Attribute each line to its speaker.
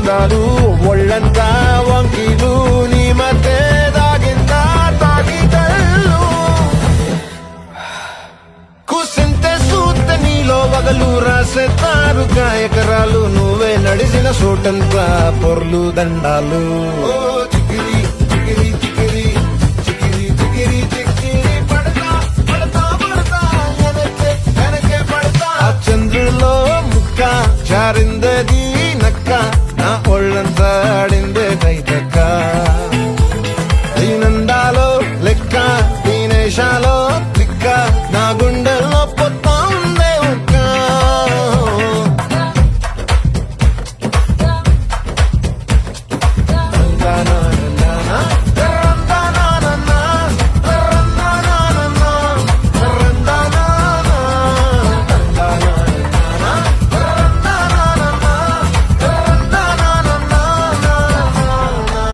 Speaker 1: అందాలు ఒళ్ళంతా వంకీలు నీ మధ్య దాగిందా తాగి కళ్ళు కూసింతే సూత్త నీలో వగలు రాసేతారుగా ఎకరాలు నువ్వే నడిసిన చోటంతా పొర్లు దండాలు చికిరి చికిరి చికిరి చికిరి చికిరి చికిరి పడతా పడతా పడతా వెనకే వెనకే పడతా ఆ చంద్రులో ముక్క జారిందది